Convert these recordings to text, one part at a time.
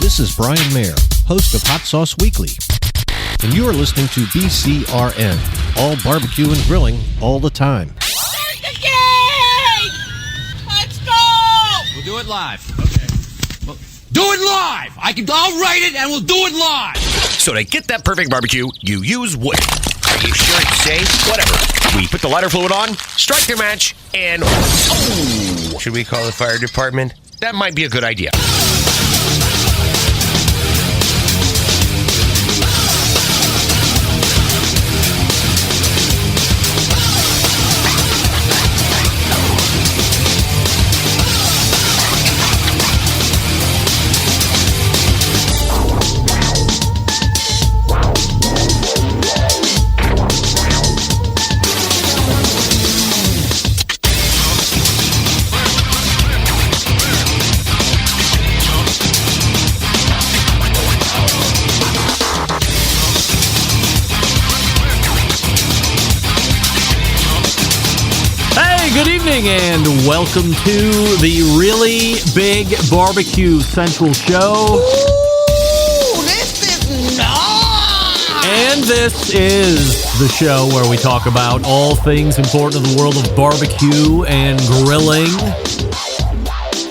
This is Brian Mayer, host of Hot Sauce Weekly, and you are listening to BCRN, all barbecue and grilling all the time. Start the game! Let's go! We'll do it live. Okay. Well, do it live! I'll write it and we'll do it live! So to get that perfect barbecue, you use wood. Are you sure it's safe? Whatever. We put the lighter fluid on, strike the match, and... Oh! Should we call the fire department? That might be a good idea. Good evening and welcome to the Really Big Barbecue Central Show. Ooh, this is nice! And this is the show where we talk about all things important in the world of barbecue and grilling.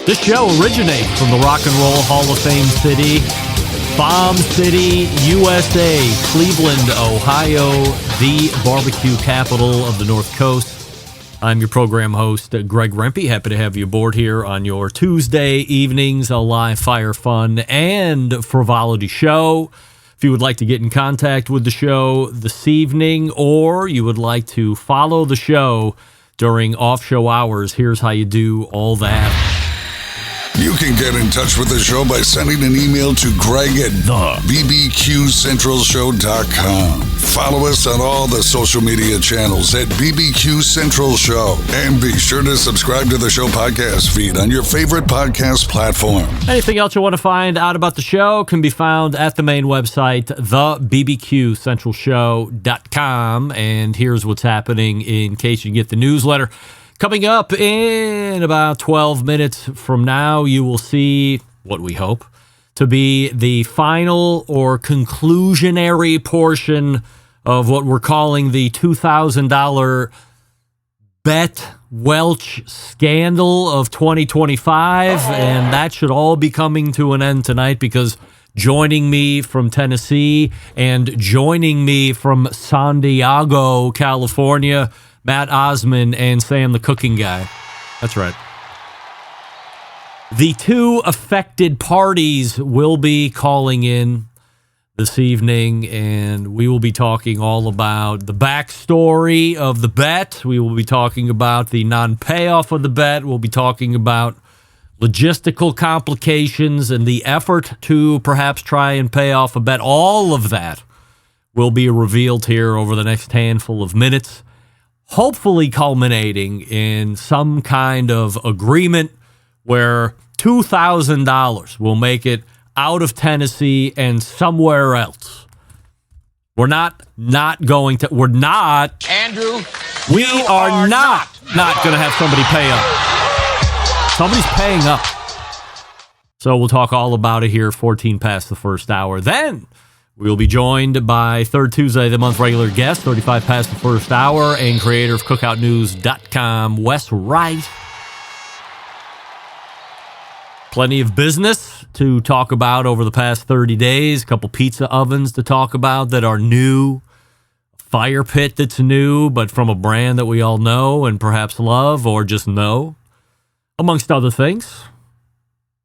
This show originates from the Rock and Roll Hall of Fame city, Bomb City, USA, Cleveland, Ohio, the barbecue capital of the North Coast. I'm your program host, Greg Rempe. Happy to have you aboard here on your Tuesday evenings, a live fire fun and frivolity show. If you would like to get in contact with the show this evening, or you would like to follow the show during off-show hours, here's how you do all that. You can get in touch with the show by sending an email to Greg at bbqcentralshow.com. Follow us on all the social media channels at BBQ Central Show. And be sure to subscribe to the show podcast feed on your favorite podcast platform. Anything else you want to find out about the show can be found at the main website, thebbqcentralshow.com. And here's what's happening in case you get the newsletter. Coming up in about 12 minutes from now, you will see what we hope to be the final or conclusionary portion of what we're calling the $2,000 Bet Welch scandal of 2025. And that should all be coming to an end tonight, because joining me from Tennessee and joining me from San Diego, California, Matt Osman and Sam the Cooking Guy. That's right. The two affected parties will be calling in this evening, and we will be talking all about the backstory of the bet. We will be talking about the non-payoff of the bet. We'll be talking about logistical complications and the effort to perhaps try and pay off a bet. All of that will be revealed here over the next handful of minutes, hopefully culminating in some kind of agreement where $2,000 will make it out of Tennessee and somewhere else. We're not going to going to have somebody pay up. Somebody's paying up. So we'll talk all about it here, 14 past the first hour. Then we'll be joined by third Tuesday of the month regular guest, 35 past the first hour, and creator of CookoutNews.com, Wes Wright. Plenty of business to talk about over the past 30 days. A couple pizza ovens to talk about that are new. A fire pit that's new, but from a brand that we all know and perhaps love or just know, amongst other things.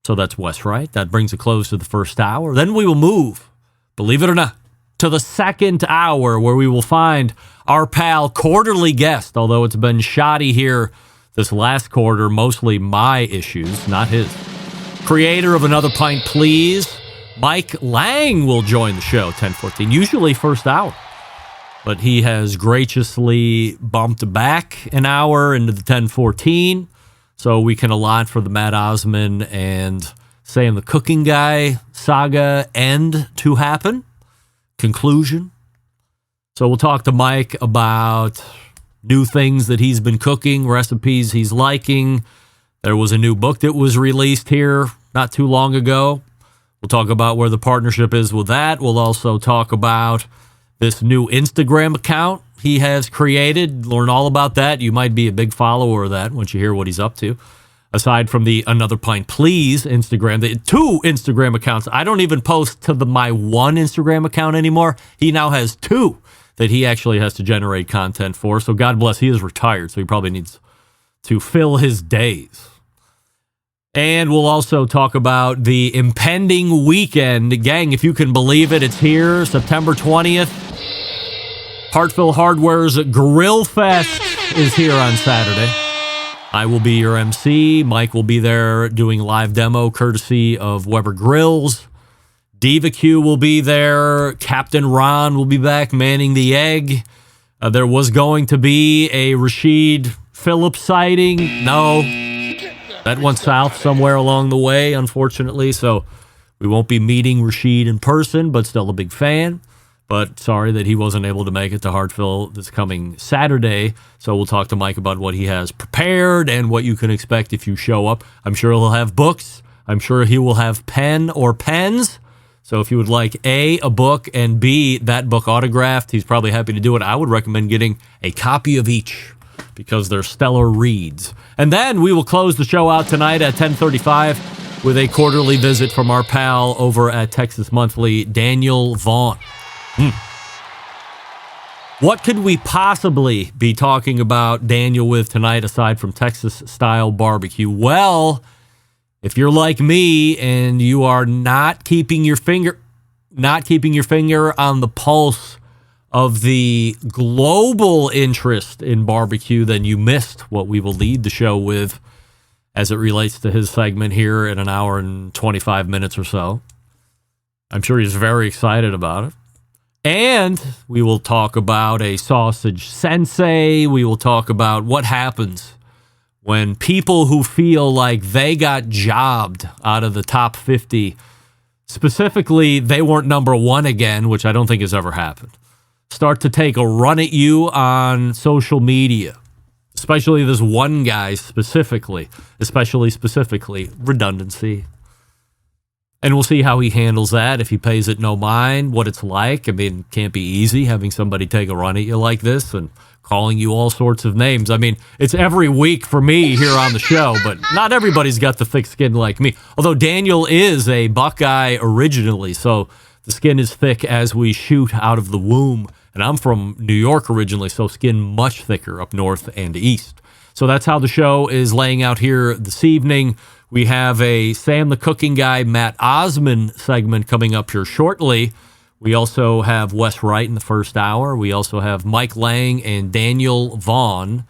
So that's Wes Wright. That brings a close to the first hour. Then we will move, believe it or not, to the second hour, where we will find our pal, quarterly guest, although it's been shoddy here this last quarter, mostly my issues, not his. Creator of Another Pint Please, Mike Lang will join the show, 10:14, usually first hour. But he has graciously bumped back an hour into the 10:14, so we can allot for the Matt Osman and Sam the Cooking Guy saga end to happen. Conclusion. So we'll talk to Mike about new things that he's been cooking, recipes he's liking. There was a new book that was released here not too long ago. We'll talk about where the partnership is with that. We'll also talk about this new Instagram account he has created. Learn all about that. You might be a big follower of that once you hear what he's up to. Aside from the Another Pint Please Instagram, the 2 Instagram accounts. I don't even post to my 1 Instagram account anymore. He now has 2 that he actually has to generate content for. So God bless, he is retired, so he probably needs to fill his days. And we'll also talk about the impending weekend. Gang, if you can believe it, it's here, September 20th. Hartville Hardware's Grill Fest is here on Saturday. I will be your MC. Mike will be there doing live demo courtesy of Weber Grills. BBQ will be there. Captain Ron will be back manning the egg. There was going to be a Rashid Phillips sighting. No, that went south somewhere along the way, unfortunately. So we won't be meeting Rashid in person, but still a big fan. But sorry that he wasn't able to make it to Hartville this coming Saturday. So we'll talk to Mike about what he has prepared and what you can expect if you show up. I'm sure he'll have books. I'm sure he will have pen or pens. So if you would like A, a book, and B, that book autographed, he's probably happy to do it. I would recommend getting a copy of each because they're stellar reads. And then we will close the show out tonight at 10:35 with a quarterly visit from our pal over at Texas Monthly, Daniel Vaughn. What could we possibly be talking about Daniel with tonight aside from Texas-style barbecue? Well, if you're like me and you are not keeping your finger on the pulse of the global interest in barbecue, then you missed what we will lead the show with as it relates to his segment here in an hour and 25 minutes or so. I'm sure he's very excited about it. And we will talk about a sausage sensei. We will talk about what happens when people who feel like they got jobbed out of the top 50, specifically they weren't number 1 again, which I don't think has ever happened, start to take a run at you on social media, especially this one guy specifically, redundancy. And we'll see how he handles that, if he pays it no mind, what it's like. I mean, it can't be easy having somebody take a run at you like this and calling you all sorts of names. I mean, it's every week for me here on the show, but not everybody's got the thick skin like me. Although Daniel is a Buckeye originally, so the skin is thick as we shoot out of the womb. And I'm from New York originally, so skin much thicker up north and east. So that's how the show is laying out here this evening. We have a Sam the Cooking Guy, Matt Osman segment coming up here shortly. We also have Wes Wright in the first hour. We also have Mike Lang and Daniel Vaughn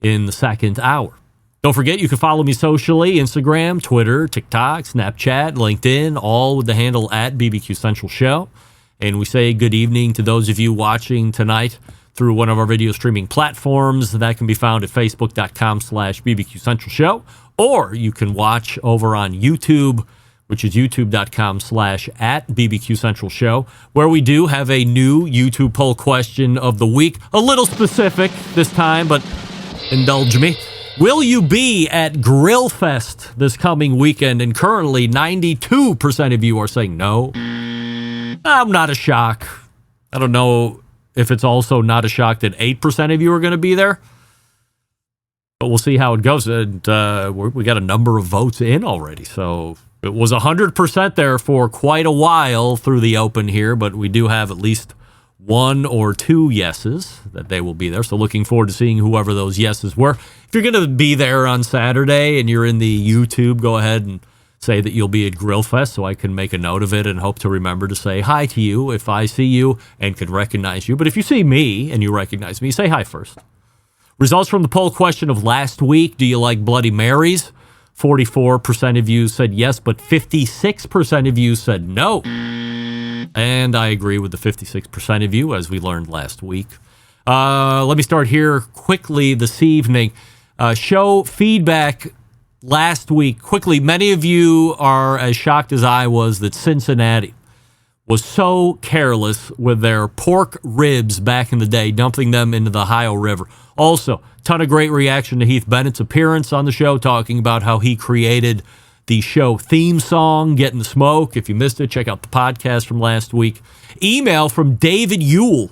in the second hour. Don't forget, you can follow me socially, Instagram, Twitter, TikTok, Snapchat, LinkedIn, all with the handle at BBQ Central Show. And we say good evening to those of you watching tonight through one of our video streaming platforms. That can be found at facebook.com/BBQ Central Show. Or you can watch over on YouTube, which is youtube.com/@BBQ Central Show, where we do have a new YouTube poll question of the week. A little specific this time, but indulge me. Will you be at Grill Fest this coming weekend? And currently 92% of you are saying no. I'm not a shock. I don't know if it's also not a shock that 8% of you are going to be there. But we'll see how it goes. And we got a number of votes in already. So it was 100% there for quite a while through the open here. But we do have at least 1 or 2 yeses that they will be there. So looking forward to seeing whoever those yeses were. If you're going to be there on Saturday and you're in the YouTube, go ahead and say that you'll be at Grill Fest so I can make a note of it and hope to remember to say hi to you if I see you and can recognize you. But if you see me and you recognize me, say hi first. Results from the poll question of last week. Do you like Bloody Marys? 44% of you said yes, but 56% of you said no. And I agree with the 56% of you, as we learned last week. Let me start here quickly this evening. Show feedback last week. Quickly, many of you are as shocked as I was that Cincinnati was so careless with their pork ribs back in the day, dumping them into the Ohio River. Also, ton of great reaction to Heath Bennett's appearance on the show, talking about how he created the show theme song, Getting the Smoke. If you missed it, check out the podcast from last week. Email from David Yule.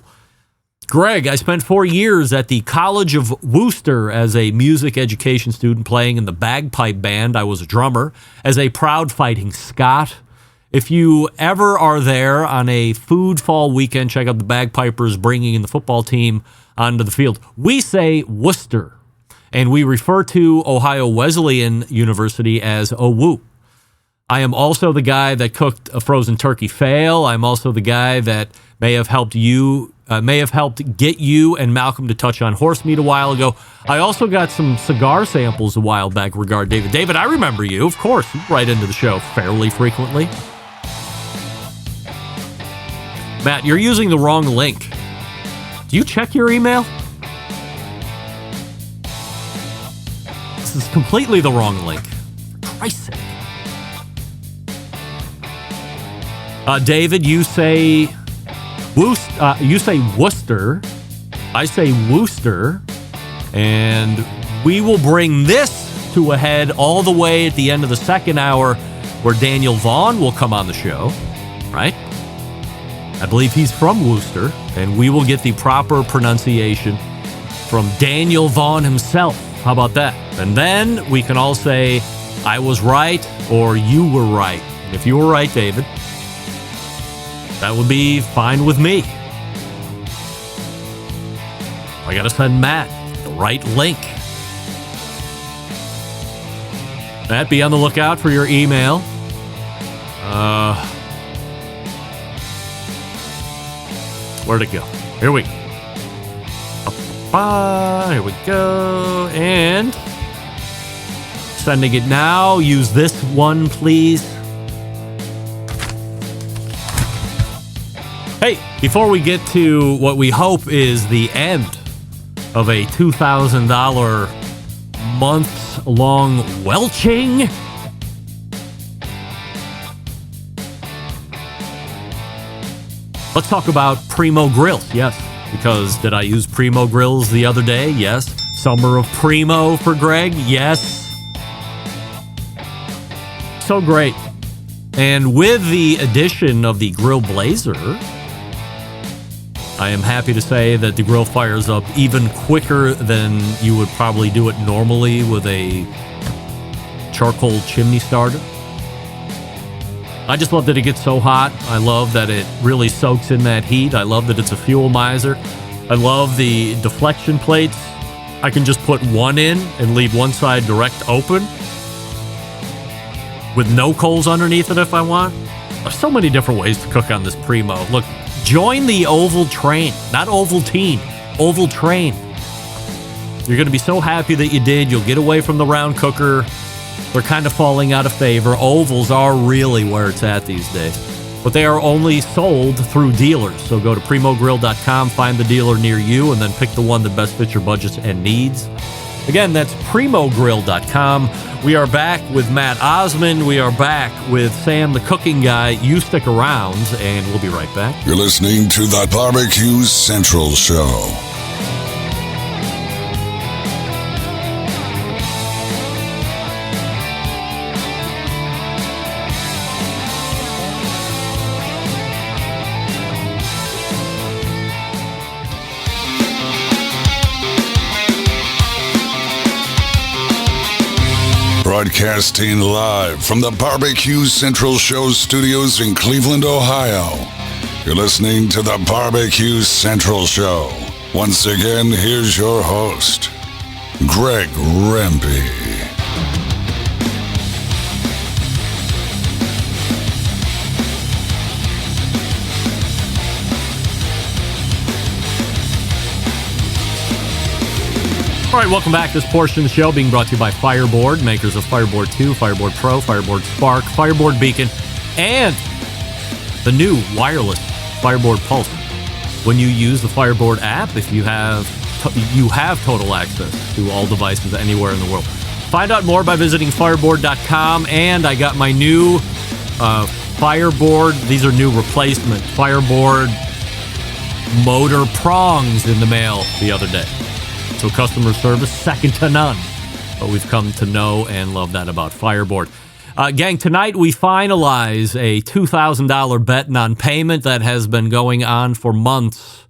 Greg, I spent 4 years at the College of Worcester as a music education student playing in the bagpipe band. I was a drummer. As a proud fighting Scot. If you ever are there on a food fall weekend, check out the bagpipers bringing in the football team onto the field. We say Worcester, and we refer to Ohio Wesleyan University as OWU. I am also the guy that cooked a frozen turkey fail. I'm also the guy that may have helped get you and Malcolm to touch on horse meat a while ago. I also got some cigar samples a while back regarding David. David, I remember you, of course. You write into the show fairly frequently. Matt, you're using the wrong link. Do you check your email? This is completely the wrong link. For Christ's sake. David, you say Worcester. I say Worcester. And we will bring this to a head all the way at the end of the second hour where Daniel Vaughn will come on the show, right? I believe he's from Worcester, and we will get the proper pronunciation from Daniel Vaughn himself. How about that? And then we can all say, I was right, or you were right. And if you were right, David, that would be fine with me. I got to send Matt the right link. Matt, be on the lookout for your email. Where'd it go? Here we go. Here we go. And sending it now. Use this one, please. Hey, before we get to what we hope is the end of a $2,000 months-long welching, let's talk about Primo Grills. Yes, because did I use Primo Grills the other day? Yes. Summer of Primo for Greg? Yes. So great. And with the addition of the Grill Blazer, I am happy to say that the grill fires up even quicker than you would probably do it normally with a charcoal chimney starter. I just love that it gets so hot. I love that it really soaks in that heat. I love that it's a fuel miser. I love the deflection plates. I can just put one in and leave one side direct open with no coals underneath it if I want. There's so many different ways to cook on this Primo. Look, join the Oval Train, not Ovaltine, Oval Train. You're going to be so happy that you did. You'll get away from the round cooker. They're kind of falling out of favor. Ovals are really where it's at these days. But they are only sold through dealers. So go to primogrill.com, find the dealer near you, and then pick the one that best fits your budgets and needs. Again, that's primogrill.com. We are back with Matt Osmond. We are back with Sam, the cooking guy. You stick around, and we'll be right back. You're listening to the Barbecue Central Show. Broadcasting live from the Barbecue Central Show studios in Cleveland, Ohio. You're listening to the Barbecue Central Show. Once again, here's your host, Greg Rempe. All right, welcome back. This portion of the show being brought to you by Fireboard, makers of Fireboard 2, Fireboard Pro, Fireboard Spark, Fireboard Beacon, and the new wireless Fireboard Pulse. When you use the Fireboard app, if you have total access to all devices anywhere in the world. Find out more by visiting fireboard.com, and I got my new Fireboard. These are new replacement Fireboard motor prongs in the mail the other day. So customer service, second to none. But we've come to know and love that about Fireboard. Gang, tonight we finalize a $2,000 bet non-payment that has been going on for months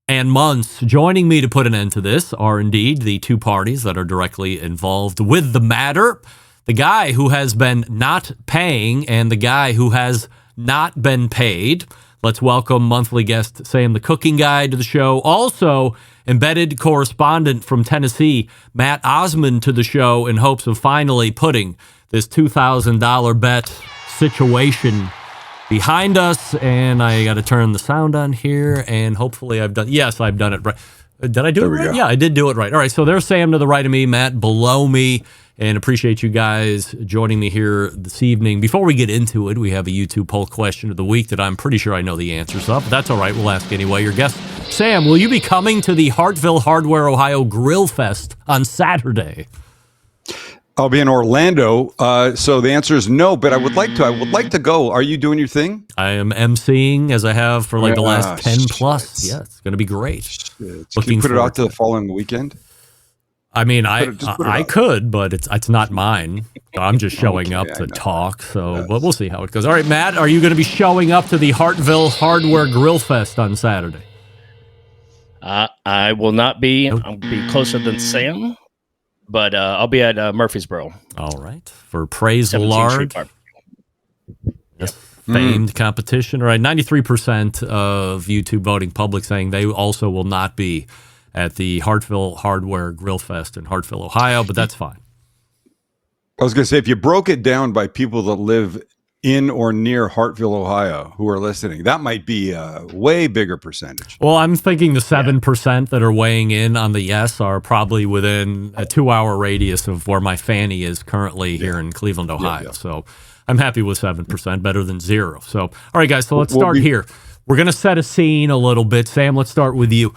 and months. Joining me to put an end to this are indeed the two parties that are directly involved with the matter. The guy who has been not paying and the guy who has not been paid. Let's welcome monthly guest Sam the Cooking Guy to the show. Also, embedded correspondent from Tennessee, Matt Osmond, to the show in hopes of finally putting this $2,000 bet situation behind us. And I got to turn the sound on here, and hopefully I've done it right. Did I do it right? Yeah, I did do it right. All right, so there's Sam to the right of me, Matt below me, and appreciate you guys joining me here this evening. Before we get into it, we have a YouTube poll question of the week that I'm pretty sure I know the answers of, but that's all right. We'll ask anyway. Your guest, Sam, will you be coming to the Hartville Hardware, Ohio Grill Fest on Saturday? I'll be in Orlando, so the answer is no. But I would like to. I would like to go. Are you doing your thing? I am emceeing as I have for the last 10 plus. Yeah, it's going to be great. Can you put it out to the following weekend? I mean, I could, but it's not mine. I'm just showing up to talk. So, but we'll see how it goes. All right, Matt, are you going to be showing up to the Hartville Hardware Grill Fest on Saturday? I will not be. I'll be closer than Sam. But I'll be at Murfreesboro. All right. For Praise the Lord. Yes. Famed competition. All right. 93% of YouTube voting public saying they also will not be at the Hartville Hardware Grill Fest in Hartville, Ohio, but that's fine. I was going to say, if you broke it down by people that live in or near Hartville, Ohio, who are listening, that might be a way bigger percentage. Well, I'm thinking the 7% that are weighing in on the yes are probably within a 2-hour radius of where my Fanny is currently here in Cleveland, Ohio. Yeah. So I'm happy with 7%, better than 0. So, all right, guys, so let's start here. We're going to set a scene a little bit. Sam, let's start with you.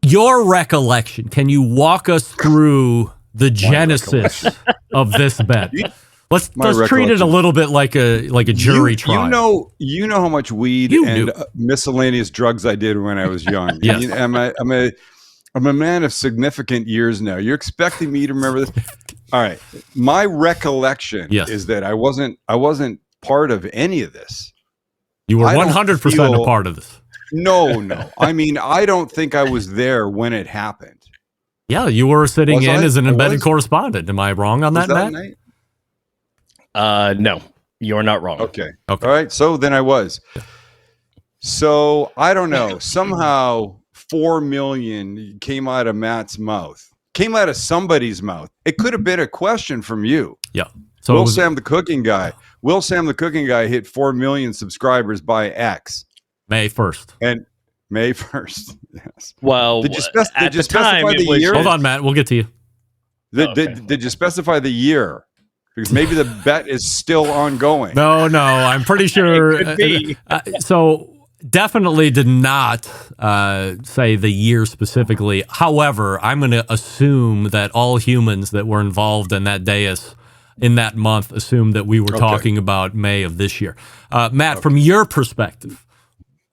Your recollection, can you walk us through the genesis of this bet? Let's treat it a little bit like a jury trial. You know how much weed and miscellaneous drugs I did when I was young. Yes. I'm a man of significant years now. You're expecting me to remember this? All right. My recollection is that I wasn't part of any of this. You were 100% a part of this. No. I mean, I don't think I was there when it happened. Yeah, you were sitting as an embedded correspondent. Am I wrong on that, Matt? Night? No, you're not wrong. Okay. All right. So then I was. So I don't know. Somehow 4 million came out of Matt's mouth. Came out of somebody's mouth. It could have been a question from you. Yeah. So Will Sam the Cooking Guy hit 4 million subscribers by X? May 1st. And May 1st. Yes. Well, did you specify the year? Hold on, Matt. We'll get to you. Did you specify the year? Because maybe the bet is still ongoing. No, I'm pretty sure. It could be. So definitely did not say the year specifically. However, I'm going to assume that all humans that were involved in that dais in that month assumed that we were talking about May of this year. Matt, from your perspective,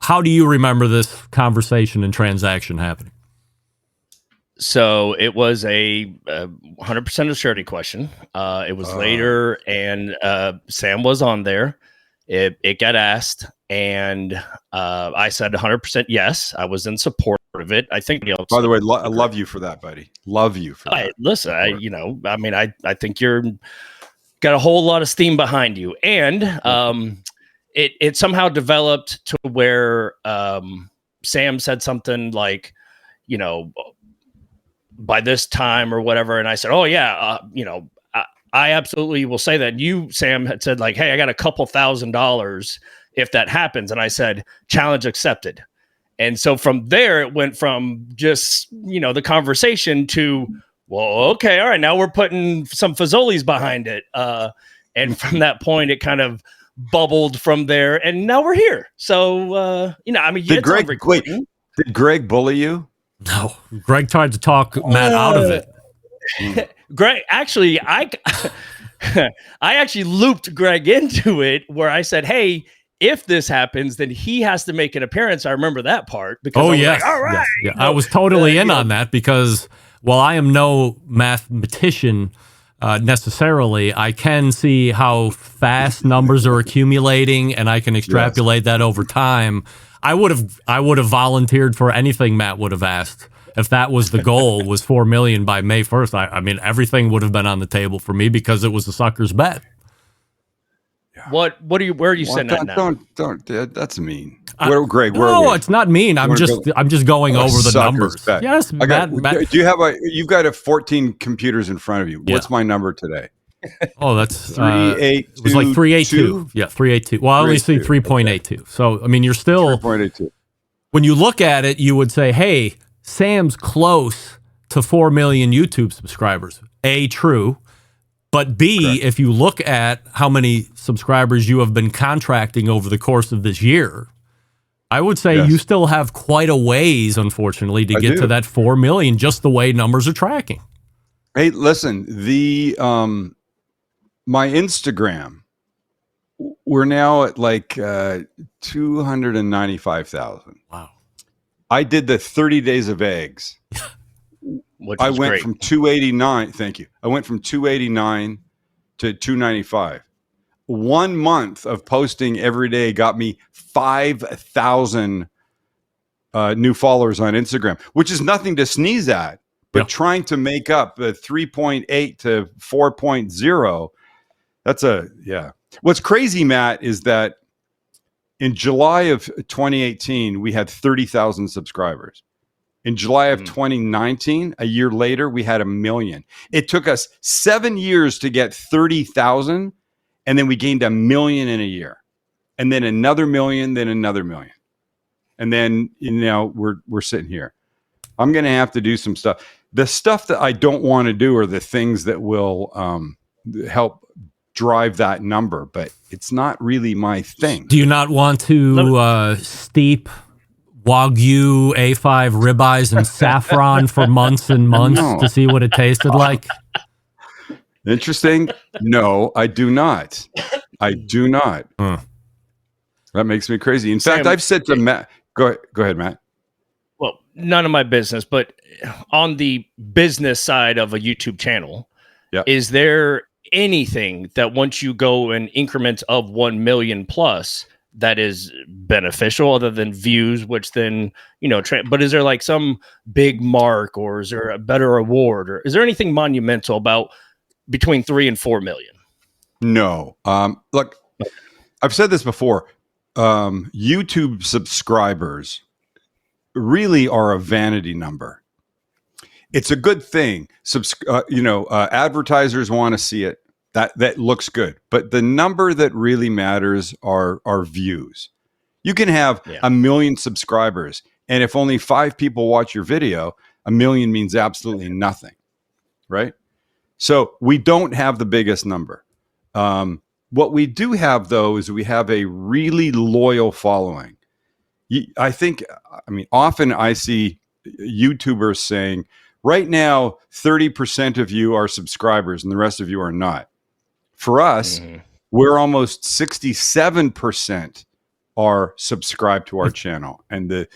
how do you remember this conversation and transaction happening? So it was a 100% a surety question. It was later, and Sam was on there. It got asked, and I said 100% yes. I was in support of it. I think. By the way, I love you for that, buddy. Love you for that. Listen, I think you're got a whole lot of steam behind you, and it somehow developed to where Sam said something like, by this time or whatever. And I said, I absolutely will say that. You, Sam, had said like, hey, I got a couple $1,000 if that happens. And I said, challenge accepted. And so from there, it went from just, the conversation to, well, okay, all right, now we're putting some Fazoli's behind it. And from that point, it kind of bubbled from there. And now we're here. So, did Greg bully you? No, Greg tried to talk Matt out of it. Greg, actually, I actually looped Greg into it where I said, hey, if this happens, then he has to make an appearance. I remember that part. Because all right. Yes. Yeah. I was totally in on that because while I am no mathematician, necessarily. I can see how fast numbers are accumulating, and I can extrapolate that over time. I would have volunteered for anything Matt would have asked. If that was the goal, was 4 million by May 1st, I mean, everything would have been on the table for me because it was a sucker's bet. Where are you sitting at now? Don't. That's mean. Greg, where no, are we? it's not mean. I'm just going over the numbers. Bet. Yes, Matt. Do you have you've got 14 computers in front of you. What's my number today? Oh, that's 382. It was like 382. Yeah, 382. Well, I only see 3.82. So, I mean, you're still 3.82. When you look at it, you would say, "Hey, Sam's close to 4 million YouTube subscribers." A, true. But B, correct. If you look at how many subscribers you have been contracting over the course of this year, I would say you still have quite a ways, unfortunately, to get to that 4 million, just the way numbers are tracking. Hey, listen, my Instagram, we're now at like 295,000. Wow. I did the 30 days of eggs. I went from 289. Thank you. I went from 289 to 295. 1 month of posting every day got me 5,000 new followers on Instagram, which is nothing to sneeze at. But trying to make up the 3.8 to 4.0, What's crazy, Matt, is that in July of 2018, we had 30,000 subscribers. In July of 2019, a year later, we had 1 million. It took us 7 years to get 30,000, and then we gained 1 million in a year, and then another million, then another million, and then we're sitting here. I'm going to have to do some stuff. The stuff that I don't want to do are the things that will help drive that number, but it's not really my thing. Do you not want to steep Wagyu A5 ribeyes and saffron for months and months to see what it tasted like? Interesting. No, I do not. That makes me crazy. In fact, I've said to Matt, go ahead, Matt. Well, none of my business, but on the business side of a YouTube channel, is there anything that once you go in increments of 1 million plus that is beneficial other than views, which then, but is there like some big mark, or is there a better award, or is there anything monumental about between 3 and 4 million? No. Look, I've said this before. YouTube subscribers really are a vanity number. It's a good thing. Advertisers want to see it. That looks good. But the number that really matters are views. You can have 1 million subscribers, and if only 5 people watch your video, 1 million means absolutely nothing, right? So we don't have the biggest number. What we do have, though, is we have a really loyal following. Often I see YouTubers saying, right now, 30% of you are subscribers and the rest of you are not. For us, we're almost 67% are subscribed to our channel, and the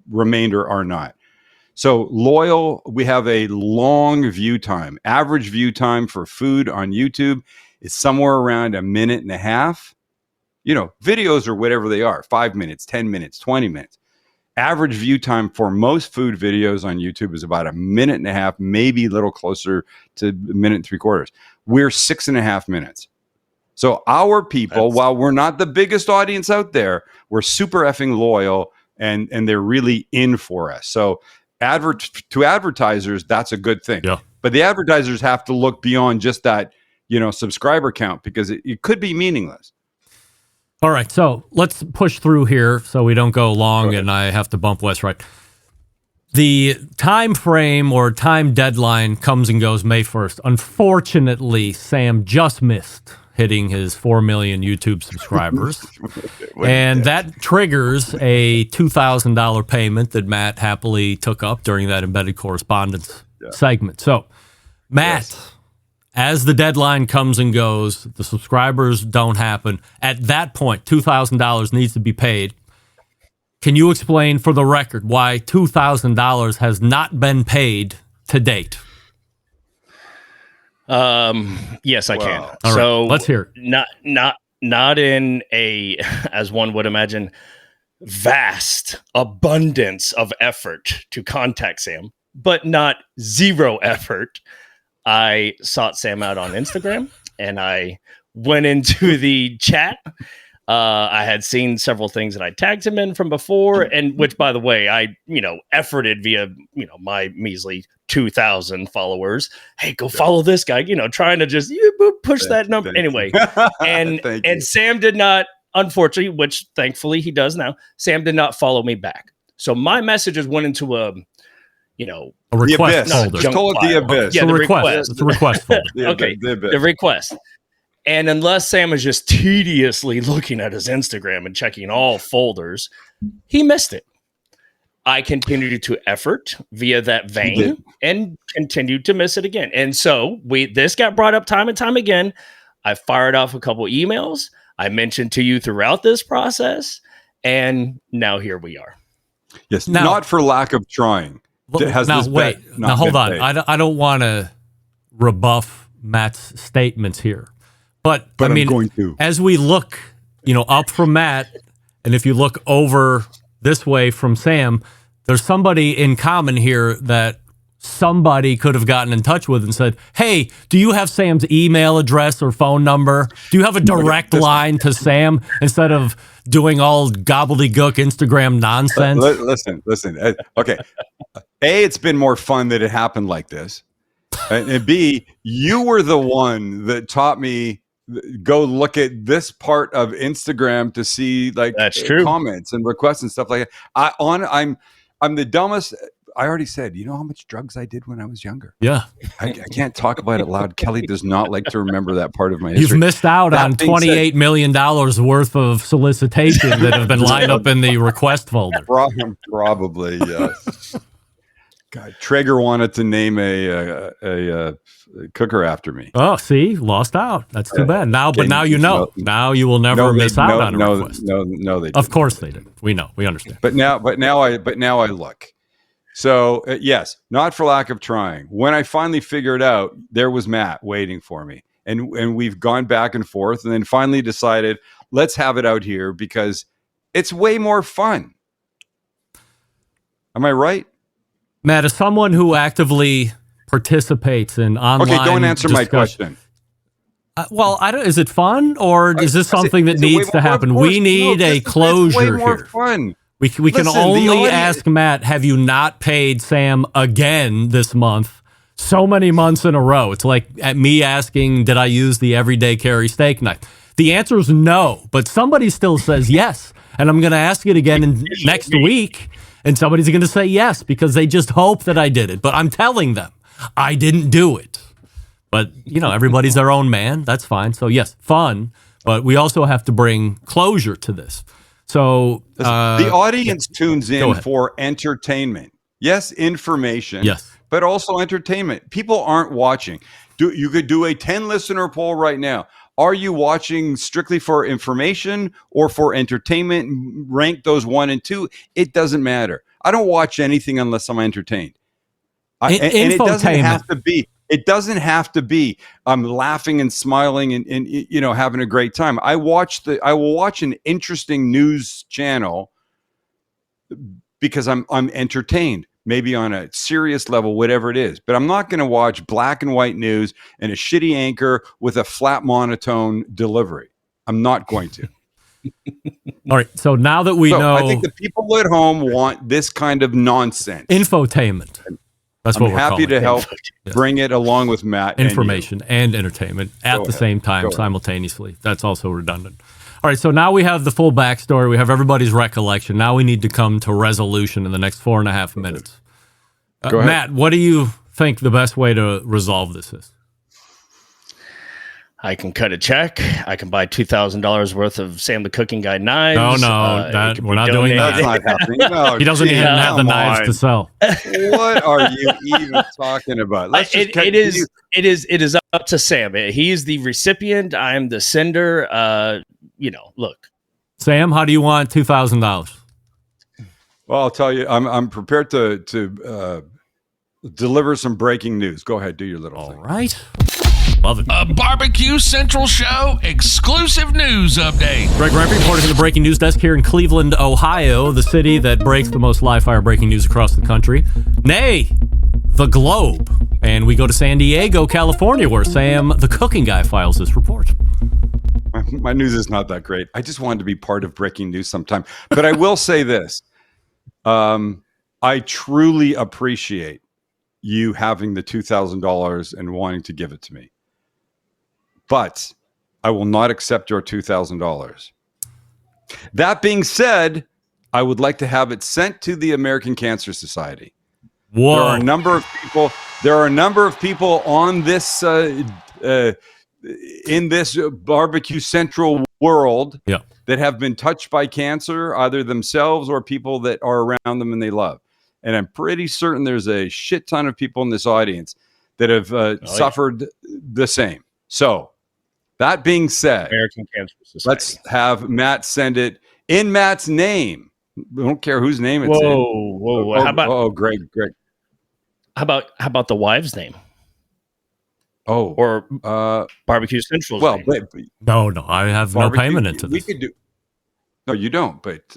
remainder are not. So loyal, we have a long view time. Average view time for food on YouTube is somewhere around 1.5 minutes. Videos are whatever they are, 5 minutes, 10 minutes, 20 minutes. Average view time for most food videos on YouTube is about 1.5 minutes, maybe a little closer to 1.75 minutes. We're 6.5 minutes. So our people, while we're not the biggest audience out there, we're super effing loyal, and they're really in for us. So to advertisers, that's a good thing. Yeah. But the advertisers have to look beyond just that, subscriber count, because it could be meaningless. All right, so let's push through here so we don't go long and I have to bump Wes Wright. The time frame or time deadline comes and goes May 1st. Unfortunately, Sam just missed hitting his 4 million YouTube subscribers. And that triggers a $2,000 payment that Matt happily took up during that embedded correspondence segment. So, Matt, as the deadline comes and goes, the subscribers don't happen. At that point, $2,000 needs to be paid. Can you explain for the record why $2,000 has not been paid to date? Yes, I Wow. can. All So right, let's hear it. Not in a, as one would imagine, vast abundance of effort to contact Sam, but not zero effort. I sought Sam out on Instagram and I went into the chat. I had seen several things that I tagged him in from before, and which, by the way, I efforted via my measly 2,000 followers. Hey, go follow this guy. Trying to just push that number anyway. And Sam did not, unfortunately, which thankfully he does now. Sam did not follow me back. So my messages went into a request folder. Just call it the abyss. Yeah, It's a the request. It's a request folder. Okay, the abyss. the request. And unless Sam is just tediously looking at his Instagram and checking all folders, he missed it. I continued to effort via that vein and continued to miss it again. And so this got brought up time and time again. I fired off a couple emails. I mentioned to you throughout this process, and now here we are. Yes, Now- not for lack of trying. Has now this wait. bet not Now hold been on. paid? I don't want to rebuff Matt's statements here, but I I'm mean, going to. as we look, up from Matt, and if you look over this way from Sam, there's somebody in common here that somebody could have gotten in touch with and said, "Hey, do you have Sam's email address or phone number? Do you have a direct line to Sam instead of doing all gobbledygook Instagram nonsense?" Listen. Okay. A, it's been more fun that it happened like this. And B, you were the one that taught me go look at this part of Instagram to see That's true. comments and requests and stuff like that. I'm the dumbest. I already said, you know how much drugs I did when I was younger? Yeah. I can't talk about it loud. Kelly does not like to remember that part of my history. You've missed out That on being said- $28 million worth of solicitation that have been lined up in the request folder. Probably, yes. God, Traeger wanted to name a cooker after me. Oh, see, lost out. That's too bad. Now you know. Now you will never miss out on a request. No, they didn't. Of course they did. We know. We understand. But now I look. So yes, not for lack of trying. When I finally figured out, there was Matt waiting for me, and we've gone back and forth, and then finally decided let's have it out here because it's way more fun. Am I right? Matt, as someone who actively participates in online Okay, don't answer my discussion- question. Is it fun or is this something that Is it way needs to more- happen? of course, We need no, a it's closure way more here. fun. We can Listen, the only audience- ask Matt, have you not paid Sam again this month? So many months in a row. It's like at me asking, did I use the everyday carry steak knife? The answer is no, but somebody still says yes. And I'm going to ask it again next week. And somebody's going to say yes because they just hope that I did it. But I'm telling them I didn't do it. But, everybody's their own man. That's fine. So, yes, fun. But we also have to bring closure to this. So the audience tunes go in ahead. for entertainment. Yes, information. Yes. But also entertainment. People aren't watching. You could do a 10 listener poll right now. Are you watching strictly for information or for entertainment? Rank those 1 and 2. It doesn't matter. I don't watch anything unless I'm entertained. And it doesn't have to be. It doesn't have to be. I'm laughing and smiling and having a great time. I will watch an interesting news channel because I'm entertained. Maybe on a serious level, whatever it is. But I'm not going to watch black and white news and a shitty anchor with a flat monotone delivery. I'm not going to. All right. So now that we know. I think the people at home want this kind of nonsense. Infotainment. That's what I'm we're happy calling to it. help bring it along with Matt. Information and entertainment at the same time simultaneously. That's also redundant. All right, so now we have the full backstory. We have everybody's recollection. Now we need to come to resolution in the next 4.5 minutes. Go ahead. Matt, what do you think the best way to resolve this is? I can cut a check. I can buy $2,000 worth of Sam the Cooking Guy knives. We're not doing that. That's not happening. No, He doesn't even have the come knives on. to sell. What are you even talking about? It is up to Sam. He is the recipient. I'm the sender. Look. Sam, how do you want $2,000? Well, I'll tell you, I'm prepared to deliver some breaking news. Go ahead, do your little All thing. right. Love it. A Barbecue Central Show exclusive news update. Greg Rempe reporting from the breaking news desk here in Cleveland, Ohio, the city that breaks the most live fire breaking news across the country. Nay, the globe. And we go to San Diego, California, where Sam, the cooking guy, files this report. My news is not that great. I just wanted to be part of breaking news sometime. But I will say this. I truly appreciate you having the $2,000 and wanting to give it to me. But I will not accept your $2,000. That being said, I would like to have it sent to the American Cancer Society. Whoa. There are a number of people on this in this Barbecue Central world that have been touched by cancer, either themselves or people that are around them and they love. And I'm pretty certain there's a shit ton of people in this audience that have suffered the same. So that being said, American Cancer Society. Let's have Matt send it in Matt's name. We don't care whose name it's in. Whoa. How about Greg. How about the wife's name? Oh, or Barbecue Central's name? No, I have no payment into this. We could do. No, you don't. But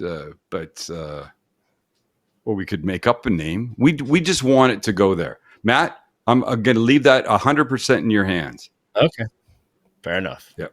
we could make up a name. We just want it to go there. Matt, I'm going to leave that 100% in your hands. Okay, fair enough. Yep.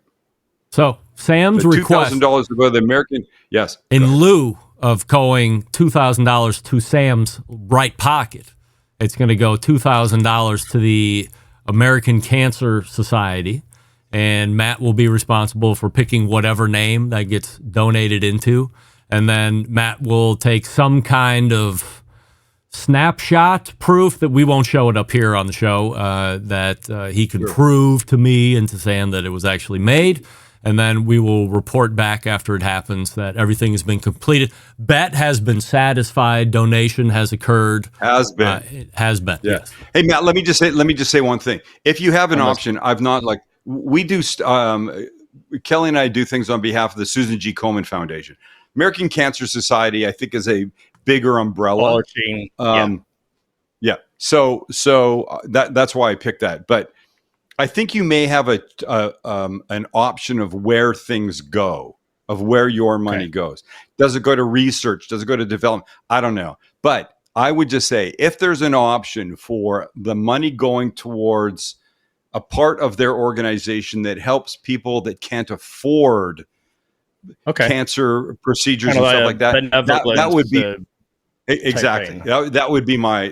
So Sam's request $2,000 to go to the American. Yes. In lieu of going $2,000 to Sam's right pocket, it's going to go $2,000 to the American Cancer Society, and Matt will be responsible for picking whatever name that gets donated into. And then Matt will take some kind of snapshot proof that we won't show it up here on the show, that he can prove to me and to Sam that it was actually made. And then we will report back after it happens that everything has been completed. Bet has been satisfied. Donation has occurred. Has been. It has been. Yeah. Yes. Hey, Matt, let me just say one thing. If you have an option, I've not we do, Kelly and I do things on behalf of the Susan G. Komen Foundation. American Cancer Society, I think, is a bigger umbrella. Yeah. So that's why I picked that. But I think you may have an option of where things go, of where your money goes. Does it go to research? Does it go to development? I don't know. But I would just say, if there's an option for the money going towards a part of their organization that helps people that can't afford cancer procedures and stuff like that, that would be exactly that would be my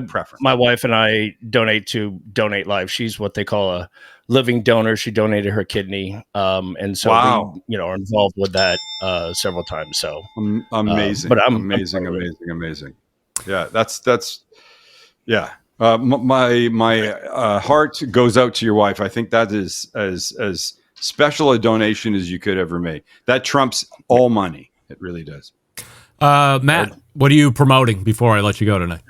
preference. My wife and I donate to Donate Life. She's what they call a living donor. She donated her kidney, and so we, are involved with that several times. So amazing, but amazing. Yeah, that's yeah. My heart goes out to your wife. I think that is as special a donation as you could ever make. That trumps all money. It really does. Matt, what are you promoting before I let you go tonight?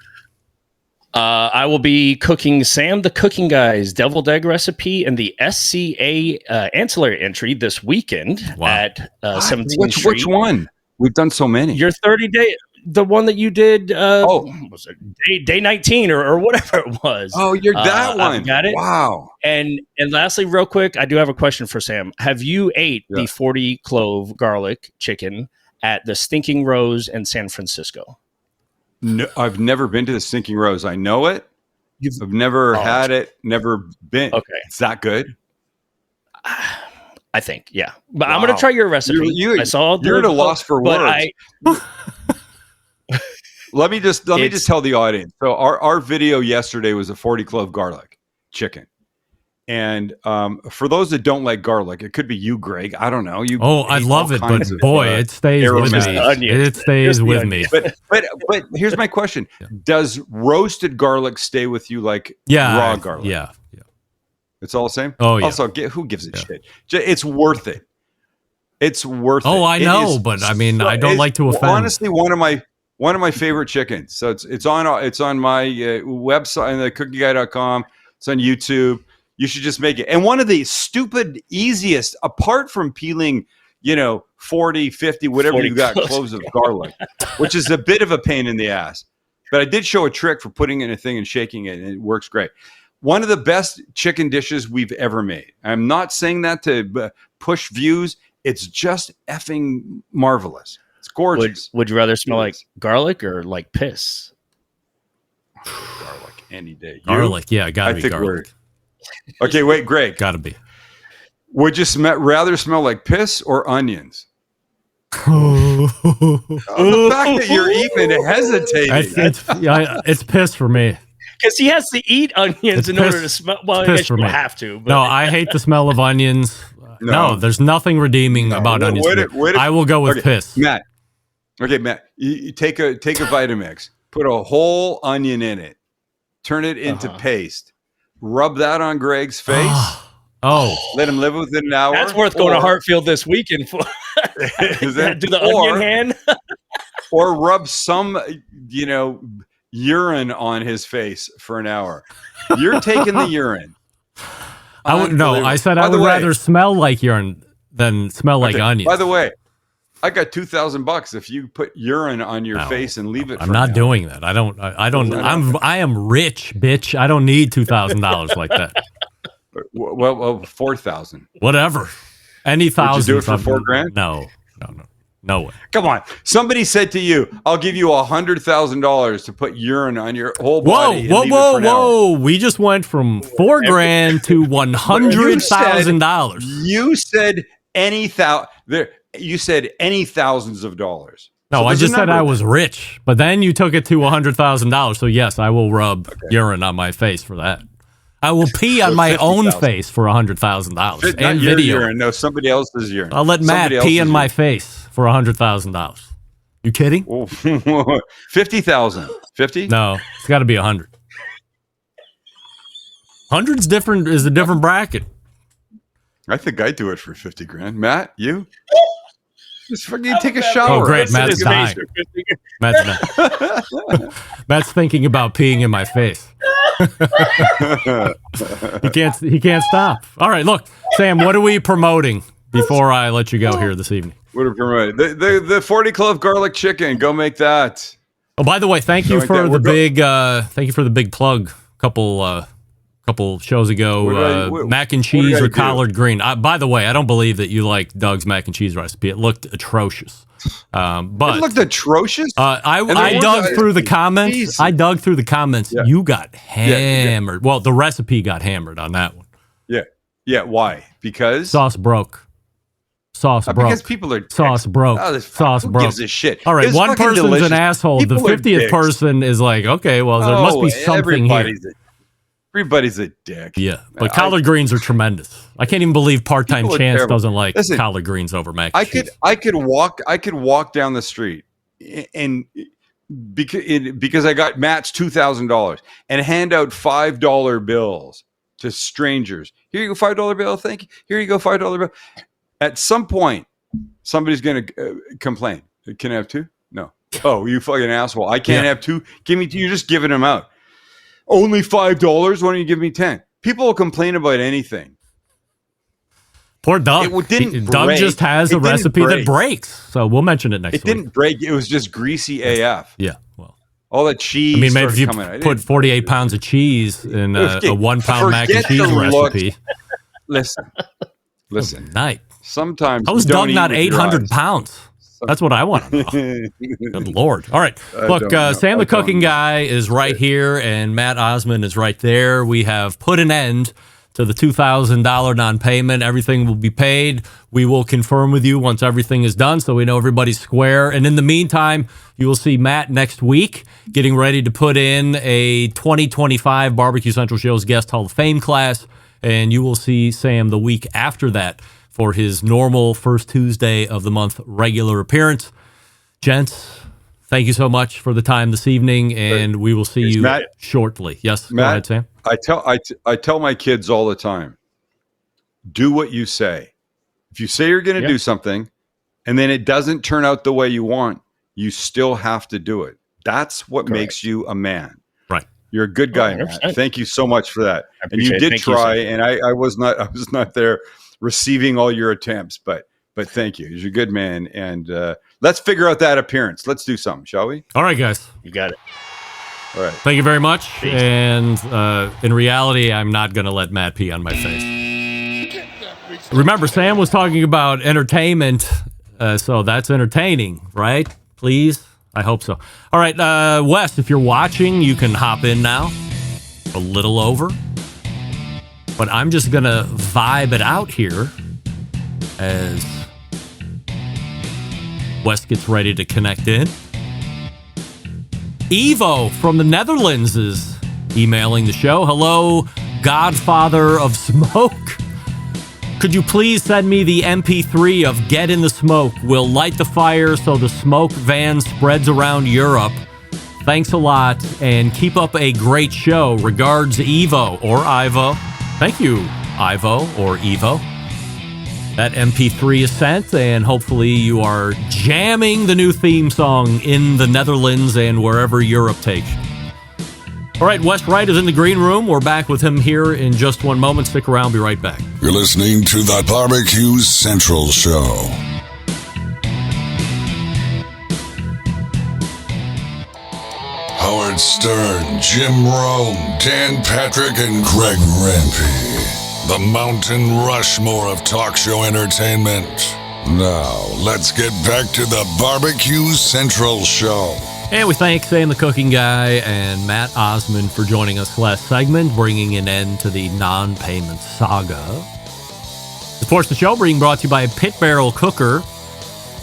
I will be cooking Sam the Cooking Guy's deviled egg recipe and the SCA ancillary entry this weekend at 17th Street. Which one? We've done so many. Your 30-day, the one that you did, was it day 19 or whatever it was. Oh, you're that one. I've got it. Wow. And lastly, real quick, I do have a question for Sam. Have you ate the 40 clove garlic chicken at the Stinking Rose in San Francisco? No, I've never been to the Stinking Rose. I know it. I've never had it. Never been. Okay. It's that good? I think, yeah. But I'm going to try your recipe. I saw you're at a loss for words. Let me just tell the audience. So our video yesterday was a 40 clove garlic chicken. And for those that don't like garlic, it could be you, Greg. I don't know. I love it, but boy, it stays with me. It stays with me. But here's my question: does roasted garlic stay with you like raw garlic? Yeah. It's all the same. Oh yeah. Also, who gives a shit? It's worth it. It's worth it. Oh, I know, but I mean, I don't like to offend. Honestly, one of my favorite chickens. So it's on my website, thecookieguy.com. It's on YouTube. You should just make it. And one of the stupid, easiest, apart from peeling, 40, 50, whatever 40 you got, cloves of garlic, which is a bit of a pain in the ass. But I did show a trick for putting in a thing and shaking it, and it works great. One of the best chicken dishes we've ever made. I'm not saying that to push views. It's just effing marvelous. It's gorgeous. Would you rather smell like garlic or like piss? Garlic any day. Garlic, yeah, gotta be garlic. Okay, wait, Greg. Gotta be. Would you rather smell like piss or onions? The fact that you're even hesitating. It's piss for me. Because he has to eat onions in order to smell. Well, I guess you don't have to. But. No, I hate the smell of onions. No, there's nothing redeeming about onions. I will go with piss. Matt. Okay, Matt. You take a Vitamix, put a whole onion in it, turn it into paste, rub that on Greg's face. Let him live within an hour. That's worth going to Hartfield this weekend for. Do the onion hand. Or rub some, urine on his face for an hour. You're taking the urine. I would no. I said I would rather smell like urine than smell like onions. By the way, I got $2,000 if you put urine on your face and leave it. I'm not doing that. I don't. I am rich, bitch. I don't need $2,000 like that. Well, 4,000. Whatever. Any thousand. Would you do it for $4,000? No way. Come on. Somebody said to you, "I'll give you $100,000 to put urine on your whole body." Whoa! We just went from $4,000 to $100,000. You said any You said any thousands of dollars. No, so I just said I was rich, but then you took it to $100,000. So yes, I will rub urine on my face for that. I will pee on my own face for $100,000 and video. Urine, no, somebody else's urine. I'll let Matt pee in my face for $100,000. You kidding? 50,000. 50? No, it's got to be 100. 100's different. Is a different bracket. I think I'd do it for $50,000. Matt, you? Just fucking take a shower. Oh, great. Matt's dying. Matt's thinking about peeing in my face. He can't stop. All right, look, Sam, what are we promoting before I let you go here this evening? What are we promoting? The 40 Clove garlic chicken. Go make that. Oh, by the way, thank you for the big plug. Couple shows ago, mac and cheese or collard green. By the way, I don't believe that you like Doug's mac and cheese recipe. It looked atrocious. But it looked atrocious. I dug through the comments. Yeah. You got hammered. Well, the recipe got hammered on that one. Yeah. Why? Because sauce broke. Because people are sauce broke. Sauce broke. Who gives a shit? All right, it's one person's delicious. an asshole. People the 50th person is like, okay, well, there must be something here. Everybody's a dick. Yeah, but collard greens are tremendous. I can't even believe part-time Chance doesn't like collard greens over mac and cheese. I could walk down the street and because I got Matt's $2,000 and hand out $5 bills to strangers. Here you go, $5 bill. Thank you. Here you go, $5 bill. At some point, somebody's going to complain. Can I have two? No. Oh, you fucking asshole! I can't have two. Give me two. You're just giving them out. Only $5. Why don't you give me 10? People will complain about anything. Poor Doug. Doug just has a recipe that breaks. So we'll mention it next week. It didn't break. It was just greasy AF. Yeah. Well, all that cheese. I mean, maybe if you put 48 pounds of cheese in a 1 pound mac and cheese recipe. Listen. Night. Sometimes. How is Doug not 800 pounds? That's what I want to know. Good Lord. All right. Look, Sam the Cooking Guy is right here, and Matt Osmond is right there. We have put an end to the $2,000 non-payment. Everything will be paid. We will confirm with you once everything is done so we know everybody's square. And in the meantime, you will see Matt next week getting ready to put in a 2025 Barbecue Central Show's Guest Hall of Fame class, and you will see Sam the week after that for his normal first Tuesday of the month regular appearance. Gents, thank you so much for the time this evening, and we will see you shortly. Yes, Matt, go ahead, Sam. I tell my kids all the time, do what you say. If you say you're going to do something, and then it doesn't turn out the way you want, you still have to do it. That's what makes you a man. Right. You're a good guy, Matt. Thank you so much for that. And you did try, and I was not there receiving all your attempts, but thank you. You're a good man, and let's figure out that appearance. Let's do something, shall we? All right, guys. You got it. All right. Thank you very much. And in reality, I'm not going to let Matt pee on my face. Remember, Sam was talking about entertainment, so that's entertaining, right? Please? I hope so. All right, Wes, if you're watching, you can hop in now. A little over. But I'm just going to vibe it out here as Wes gets ready to connect in. Evo from the Netherlands is emailing the show. Hello, Godfather of Smoke. Could you please send me the MP3 of Get in the Smoke? We'll light the fire so the smoke van spreads around Europe. Thanks a lot, and keep up a great show. Regards, Evo or Ivo. Thank you, Ivo or Evo. That MP3 is sent, and hopefully you are jamming the new theme song in the Netherlands and wherever Europe takes you. All right, Wes Wright is in the green room. We're back with him here in just one moment. Stick around. Be right back. You're listening to the Barbecue Central Show. Howard Stern, Jim Rome, Dan Patrick, and Greg Rempe. The Mountain Rushmore of talk show entertainment. Now, let's get back to the Barbecue Central Show. And we thank Sam the Cooking Guy and Matt Osmond for joining us last segment, bringing an end to the non-payment saga. The Force the Show being brought to you by Pit Barrel Cooker.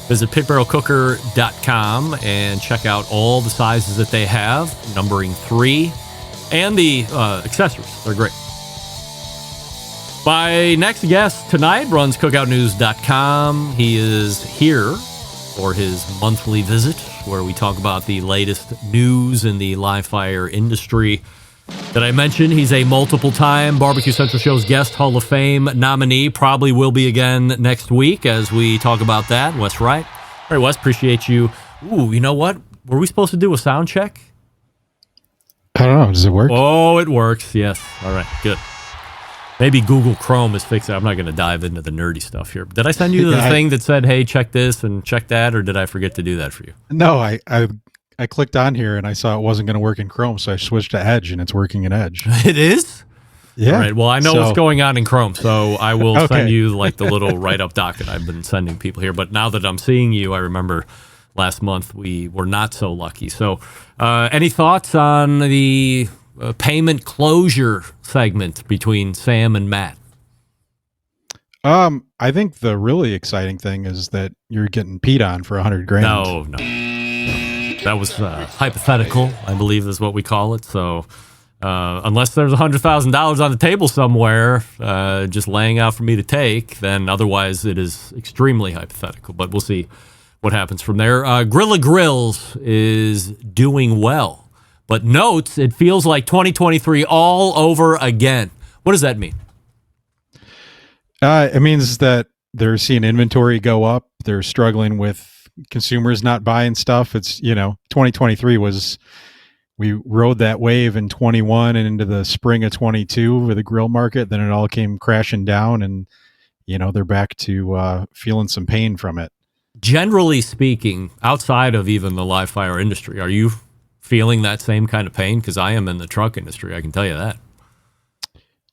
Visit pitbarrelcooker.com and check out all the sizes that they have, numbering 3, and the accessories. They're great. My next guest tonight runs cookoutnews.com. He is here for his monthly visit, where we talk about the latest news in the live fire industry. Did I mention he's a multiple-time Barbecue Central Show's Guest Hall of Fame nominee? Probably will be again next week as we talk about that. Wes Wright. All right, Wes, appreciate you. Ooh, you know what? Were we supposed to do a sound check? I don't know. Does it work? Oh, it works. Yes. All right, good. Maybe Google Chrome is fixing it. I'm not going to dive into the nerdy stuff here. Did I send you the thing that said, hey, check this and check that, or did I forget to do that for you? No, I clicked on here and I saw it wasn't going to work in Chrome, so I switched to Edge, and it's working in Edge. It is? Yeah. All right. Well, I know what's going on in Chrome, so I will Okay. send you like the little write-up docket I've been sending people here. But now that I'm seeing you, I remember last month we were not so lucky. So any thoughts on the payment closure segment between Sam and Matt? I think the really exciting thing is that you're getting peed on for $100,000. No. That was hypothetical, I believe is what we call it. So unless there's $100,000 on the table somewhere just laying out for me to take, then otherwise it is extremely hypothetical. But we'll see what happens from there. Grilla Grills is doing well, but notes it feels like 2023 all over again. What does that mean? It means that they're seeing inventory go up. They're struggling with consumers not buying stuff. It's, 2023 we rode that wave in 21 and into the spring of 22 with the grill market. Then it all came crashing down, and, they're back to feeling some pain from it. Generally speaking, outside of even the live fire industry, are you feeling that same kind of pain? Because I am in the truck industry, I can tell you that.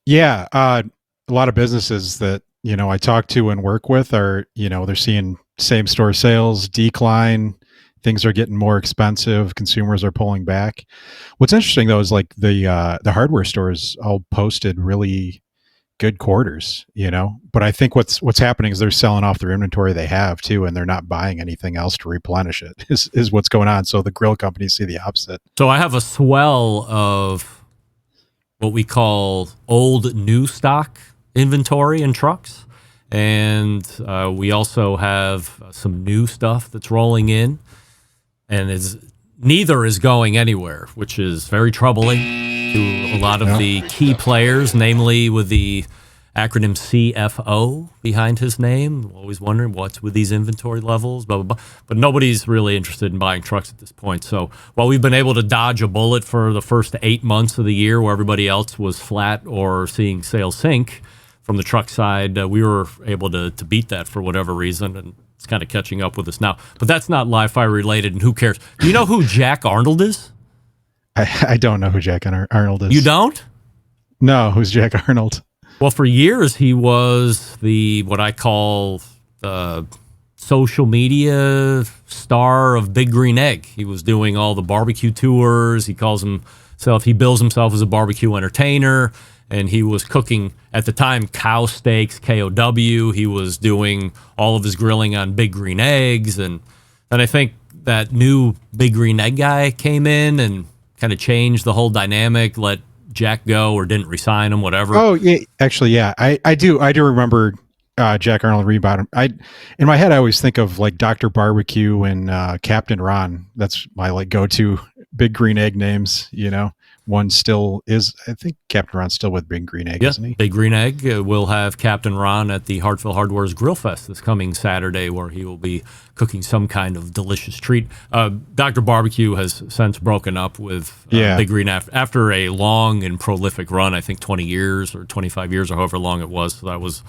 Yeah, a lot of businesses that I talk to and work with are they're seeing same store sales decline. Things are getting more expensive. Consumers are pulling back. What's interesting though is like the hardware stores all posted really good quarters, but I think what's happening is they're selling off their inventory they have too, and they're not buying anything else to replenish it is what's going on. So the grill companies see the opposite. So I have a swell of what we call old new stock inventory in trucks. And we also have some new stuff that's rolling in, and neither is going anywhere, which is very troubling to a lot of the key players, namely with the acronym CFO behind his name. Always wondering what's with these inventory levels, blah, blah, blah. But nobody's really interested in buying trucks at this point. So while we've been able to dodge a bullet for the first 8 months of the year where everybody else was flat or seeing sales sink, from the truck side, we were able to beat that for whatever reason, and it's kind of catching up with us now. But that's not live fire related, and who cares? Do you know who Jack Arnold is? I don't know who Jack Arnold is. You don't? No, who's Jack Arnold? Well, for years he was what I call the social media star of Big Green Egg. He was doing all the barbecue tours. He bills himself as a barbecue entertainer, and he was cooking at the time cow steaks, KOW. He was doing all of his grilling on Big Green Eggs, and I think that new Big Green Egg guy came in and kind of changed the whole dynamic. Let Jack go or didn't resign him, whatever. Oh, yeah, actually, yeah, I do remember Jack Arnold rebound. In my head, I always think of like Dr. Barbecue and Captain Ron. That's my like go-to Big Green Egg names. One still is. I think Captain Ron's still with Big Green Egg, isn't he? Big Green Egg will have Captain Ron at the Hartsville Hardware's Grill Fest this coming Saturday, where he will be cooking some kind of delicious treat. Dr. Barbecue has since broken up with Big Green after a long and prolific run. I think 20 years or 25 years or however long it was. So that was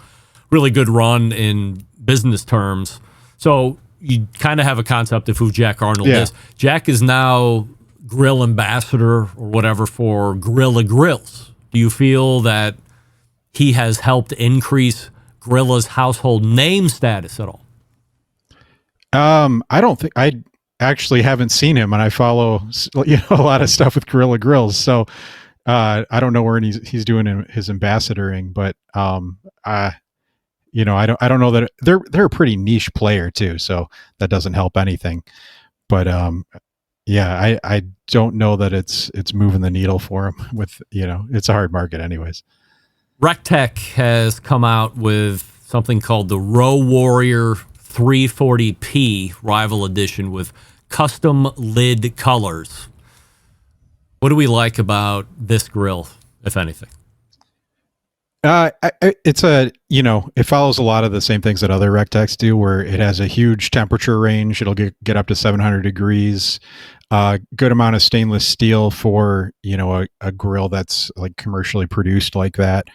really good run in business terms. So you kind of have a concept of who Jack Arnold is. Jack is now grill ambassador or whatever for Gorilla Grills. Do you feel that he has helped increase Gorilla's household name status at all? I don't think I actually haven't seen him, and I follow a lot of stuff with Gorilla Grills. So I don't know where he's doing his ambassadoring, but I don't know that they're a pretty niche player too, so that doesn't help anything. But I don't know that it's moving the needle for him. With it's a hard market, anyways. RecTech has come out with something called the Row Warrior 340p Rival Edition with custom lid colors. What do we like about this grill, if anything? It follows a lot of the same things that other RecTechs do, where it has a huge temperature range. It'll get up to 700 degrees. Good amount of stainless steel for a grill that's like commercially produced like that.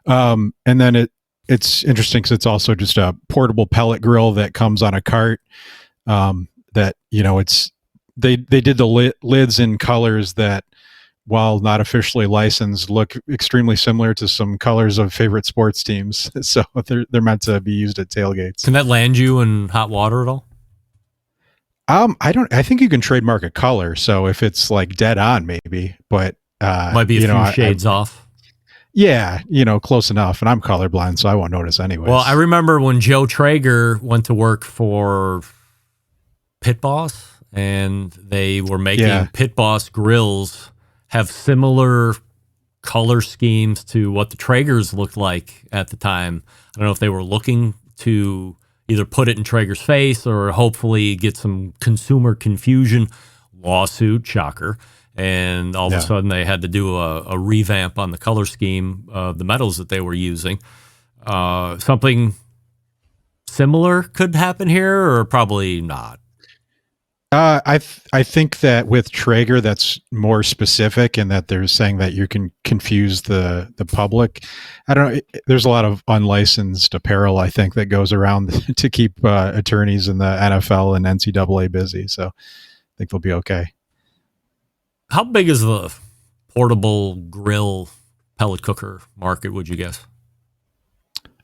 And then it's interesting because it's also just a portable pellet grill that comes on a cart. That they did the lids in colors that, while not officially licensed, look extremely similar to some colors of favorite sports teams. So they're meant to be used at tailgates. Can that land you in hot water at all? I think you can trademark a color. So if it's like dead on, maybe, but might be a few shades off. Yeah, close enough. And I'm colorblind, so I won't notice anyway. Well, I remember when Joe Traeger went to work for Pit Boss, and they were making Pit Boss grills have similar color schemes to what the Traegers looked like at the time. I don't know if they were looking to either put it in Traeger's face or hopefully get some consumer confusion. Lawsuit, shocker. And all of a sudden they had to do a revamp on the color scheme of the metals that they were using. Something similar could happen here, or probably not? I think that with Traeger, that's more specific, in that they're saying that you can confuse the public. I don't know. There's a lot of unlicensed apparel, I think, that goes around to keep attorneys in the NFL and NCAA busy. So I think they'll be okay. How big is the portable grill pellet cooker market, would you guess?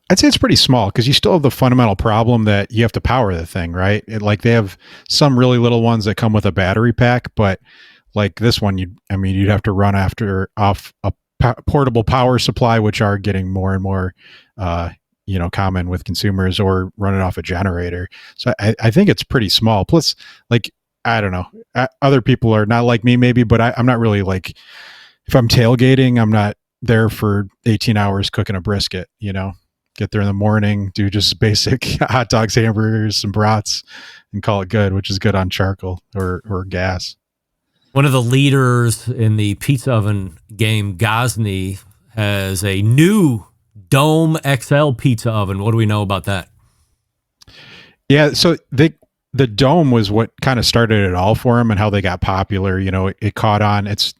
I'd say it's pretty small, because you still have the fundamental problem that you have to power the thing, right? Like they have some really little ones that come with a battery pack, but like this one, you'd have to run off a portable power supply, which are getting more and more, common with consumers, or run it off a generator. So I think it's pretty small. Plus, like, I don't know, other people are not like me maybe, but I'm not really like, if I'm tailgating, I'm not there for 18 hours cooking a brisket, Get there in the morning, do just basic hot dogs, hamburgers, some brats, and call it good, which is good on charcoal or gas. One of the leaders in the pizza oven game, Gosney, has a new Dome XL pizza oven. What do we know about that? Yeah, so the Dome was what kind of started it all for them, and how they got popular. It caught on. It's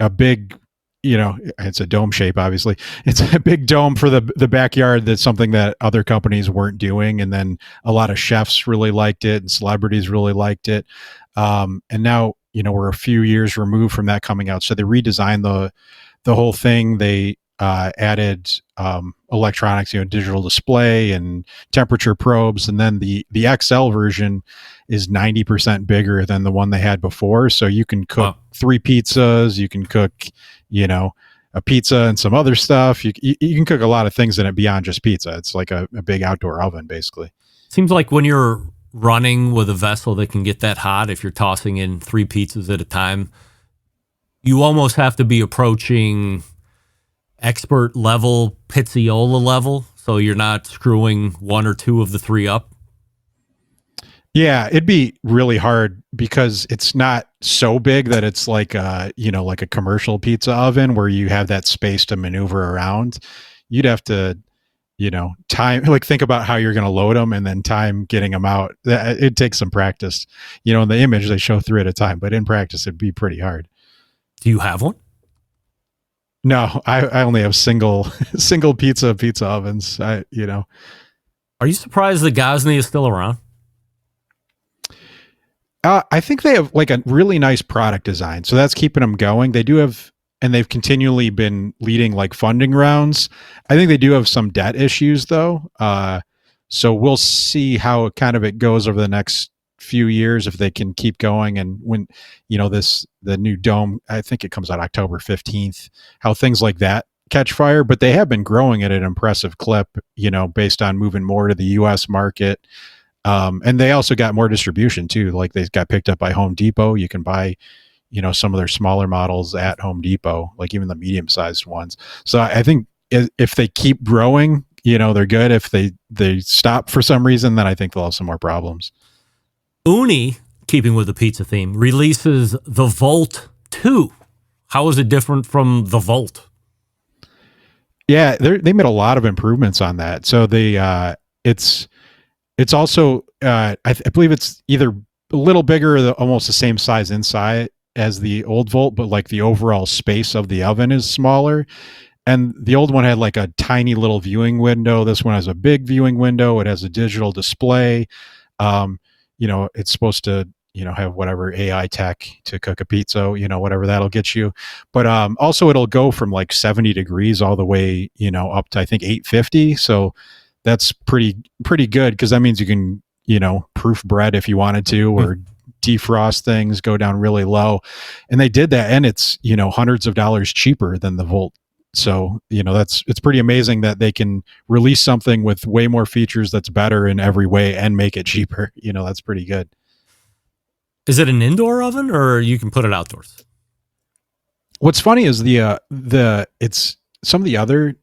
a big, it's a dome shape, obviously. It's a big dome for the backyard. That's something that other companies weren't doing. And then a lot of chefs really liked it, and celebrities really liked it. And now we're a few years removed from that coming out. So they redesigned the whole thing. They added electronics, digital display and temperature probes, and then the XL version is 90% bigger than the one they had before. So you can cook 3 pizzas, you can cook, a pizza and some other stuff. You can cook a lot of things in it beyond just pizza. It's like a big outdoor oven, basically. Seems like when you're running with a vessel that can get that hot, if you're tossing in 3 pizzas at a time, you almost have to be approaching expert level, pizzola level, so you're not screwing 1 or 2 of the 3 up. Yeah, it'd be really hard because it's not so big that it's like like a commercial pizza oven where you have that space to maneuver around. You'd have to, time, think about how you're going to load them and then time getting them out. It takes some practice. In the image they show 3 at a time, but in practice it'd be pretty hard. Do you have one? No, I only have single pizza ovens. Are you surprised that Gosney is still around? I think they have like a really nice product design, so that's keeping them going. They do have, and they've continually been leading like funding rounds. I think they do have some debt issues though. So we'll see how it goes over the next few years if they can keep going. And when the new dome, I think it comes out October 15th, how things like that catch fire. But they have been growing at an impressive clip, based on moving more to the US market. And they also got more distribution too. Like they got picked up by Home Depot. You can buy, some of their smaller models at Home Depot, like even the medium-sized ones. So I think if they keep growing, they're good. If they stop for some reason, then I think they'll have some more problems. Uni, keeping with the pizza theme, releases the Volt 2. How is it different from the Volt? Yeah, they made a lot of improvements on that. So it's also, I believe it's either a little bigger or almost the same size inside as the old Volt, but like the overall space of the oven is smaller. And the old one had like a tiny little viewing window. This one has a big viewing window. It has a digital display. It's supposed to, have whatever AI tech to cook a pizza, whatever that'll get you. But also it'll go from like 70 degrees all the way, up to I think 850. So that's pretty good because that means you can, proof bread if you wanted to, or defrost things, go down really low. And they did that, and it's, hundreds of dollars cheaper than the Volt. So, it's pretty amazing that they can release something with way more features that's better in every way and make it cheaper. That's pretty good. Is it an indoor oven or you can put it outdoors? What's funny is it's some of the other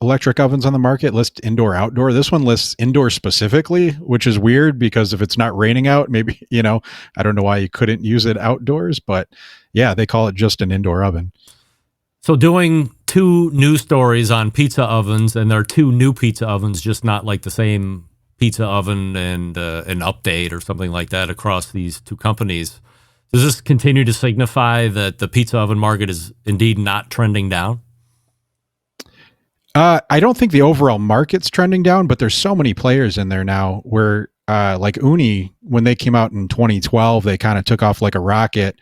electric ovens on the market list indoor outdoor. This one lists indoor specifically, which is weird because if it's not raining out, maybe, I don't know why you couldn't use it outdoors, but yeah, they call it just an indoor oven. So doing 2 news stories on pizza ovens, and there are 2 new pizza ovens, just not like the same pizza oven and an update or something like that across these 2 companies. Does this continue to signify that the pizza oven market is indeed not trending down? I don't think the overall market's trending down, but there's so many players in there now where like Uni, when they came out in 2012, they kind of took off like a rocket.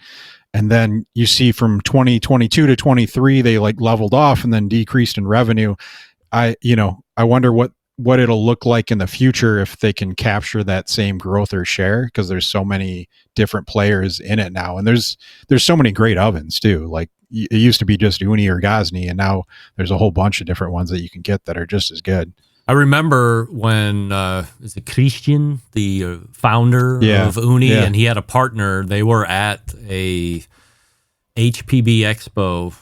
And then you see from 2022 to 23, they like leveled off and then decreased in revenue. I wonder what it'll look like in the future if they can capture that same growth or share, because there's so many different players in it now. And there's so many great ovens too. Like it used to be just Uni or Gosney, and now there's a whole bunch of different ones that you can get that are just as good. I remember when is it Christian, the founder of Uni, and he had a partner. They were at a HPB Expo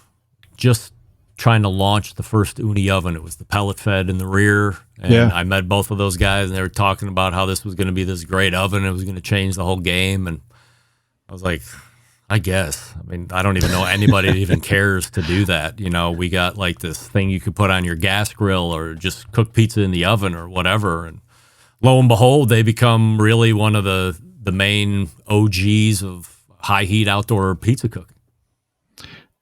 just trying to launch the first Uni oven. It was the pellet fed in the rear. And I met both of those guys, and they were talking about how this was going to be this great oven. It was going to change the whole game. And I was like, I guess. I mean, I don't even know anybody that even cares to do that. We got like this thing you could put on your gas grill or just cook pizza in the oven or whatever. And lo and behold, they become really one of the main OGs of high heat outdoor pizza cooking.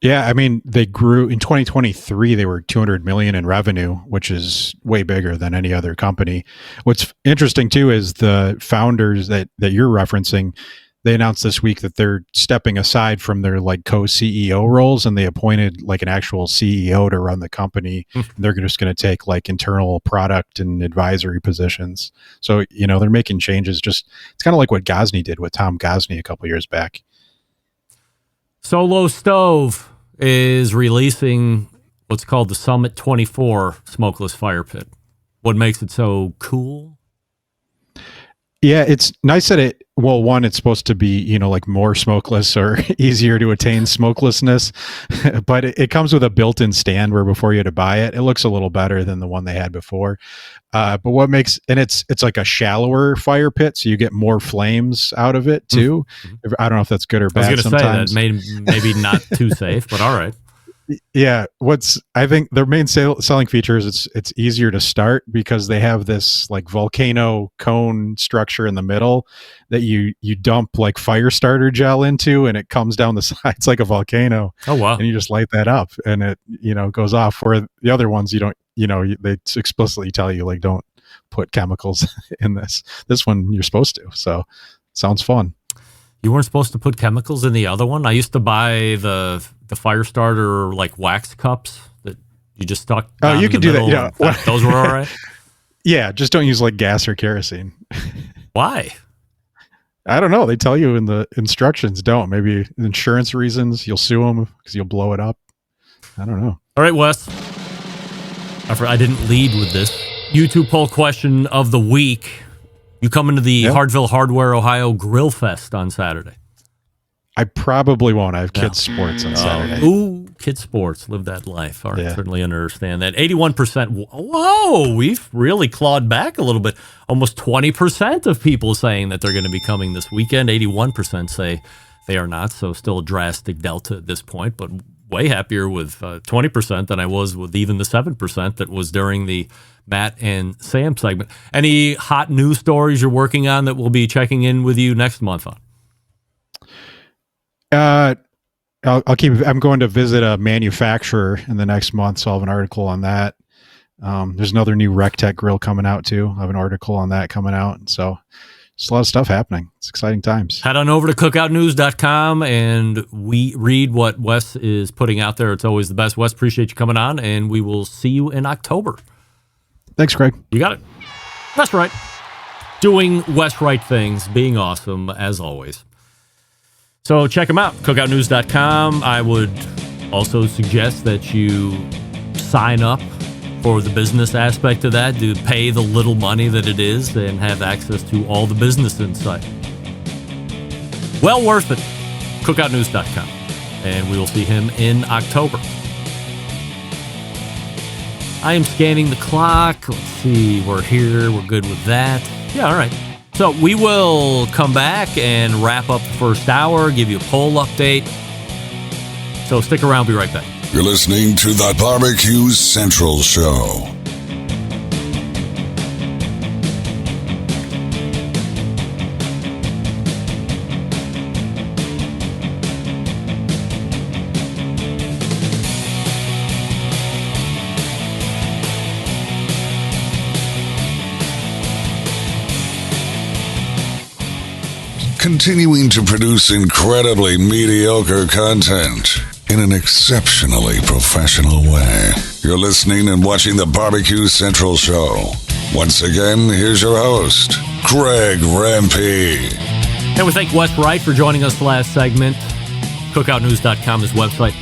Yeah, I mean, they grew in 2023. They were 200 million in revenue, which is way bigger than any other company. What's interesting too is the founders that you're referencing. they announced this week that they're stepping aside from their like co-CEO roles, and they appointed like an actual CEO to run the company. They're just going to take like internal product and advisory positions. So, they're making changes. Just it's kind of like what Gosney did with Tom Gosney a couple years back. Solo Stove is releasing what's called the Summit 24 smokeless fire pit. What makes it so cool? Yeah, it's nice that one, it's supposed to be, like more smokeless or easier to attain smokelessness, but it comes with a built-in stand where before you had to buy it, it looks a little better than the one they had before. But what makes, and it's like a shallower fire pit, so you get more flames out of it too. Mm-hmm. I don't know if that's good or bad. I was going to say that maybe not too safe, but all right. Yeah, I think their main selling feature is it's easier to start because they have this like volcano cone structure in the middle that you dump like fire starter gel into, and it comes down the sides like a volcano. Oh wow! And you just light that up, and it goes off. Where the other ones you don't, they explicitly tell you like don't put chemicals in this. This one you're supposed to. So sounds fun. You weren't supposed to put chemicals in the other one? I used to buy the fire starter like wax cups that you just stuck. Oh, you could do that. Yeah, those were all right. Yeah, just don't use like gas or kerosene. Why? I don't know. They tell you in the instructions. Don't. Maybe insurance reasons. You'll sue them because you'll blow it up. I don't know. All right, Wes. I didn't lead with this YouTube poll question of the week. You come into the Hartville Hardware, Ohio Grill Fest on Saturday. I probably won't. I have kids' sports on Saturday. Ooh, kids' sports. Live that life. All right, certainly understand that. 81%. Whoa, we've really clawed back a little bit. Almost 20% of people saying that they're going to be coming this weekend. 81% say they are not, so still a drastic delta at this point, but way happier with 20% than I was with even the 7% that was during the Matt and Sam segment. Any hot news stories you're working on that we'll be checking in with you next month on? I'll keep. I'm going to visit a manufacturer in the next month, so I'll have an article on that. There's another new RecTech grill coming out too. I have an article on that coming out. So just a lot of stuff happening. It's exciting times. Head on over to cookoutnews.com and we read what Wes is putting out there. It's always the best. Wes, appreciate you coming on, and we will see you in October. Thanks, Craig. You got it. That's right. Doing Wes Wright things, being awesome, as always. So check them out, cookoutnews.com. I would also suggest that you sign up for the business aspect of that, to pay the little money that it is and have access to all the business insight. Well worth it. Cookoutnews.com. And we will see him in October. I am scanning the clock. Let's see. We're here. We're good with that. Yeah, all right. So we will come back and wrap up the first hour, give you a poll update. So stick around. Be right back. You're listening to the Barbecue Central Show. Continuing to produce incredibly mediocre content in an exceptionally professional way. You're listening and watching the Barbecue Central Show. Once again, here's your host, Greg Rempe. And we thank Wes Wright for joining us last segment. Cookoutnews.com is website.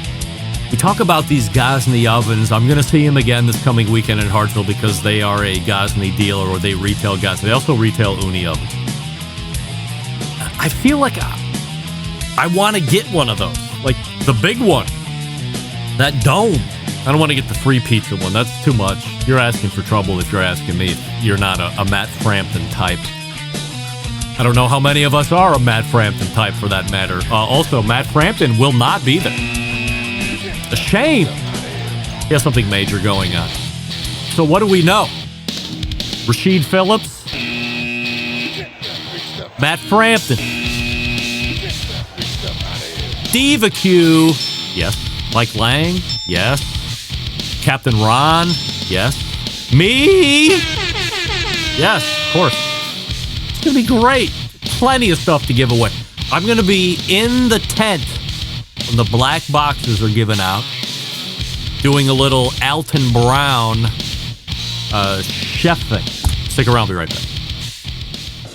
We talk about these Gosney ovens. I'm going to see him again this coming weekend in Hartsville because they are a Gosney dealer, or they retail Gosney. They also retail Uni ovens. I feel like I want to get one of those, like the big one, that dome. I don't want to get the free pizza one. That's too much. You're asking for trouble if you're asking me. If you're not a Matt Frampton type. I don't know how many of us are a Matt Frampton type, for that matter. Also, Matt Frampton will not be there. A shame. He has something major going on. So what do we know? Rasheed Phillips, Matt Frampton, BBQ, yes. Mike Lang, yes. Captain Ron, yes. Me, yes, of course. It's going to be great. Plenty of stuff to give away. I'm going to be in the tent when the black boxes are given out, doing a little Alton Brown chef thing. Stick around, I'll be right back.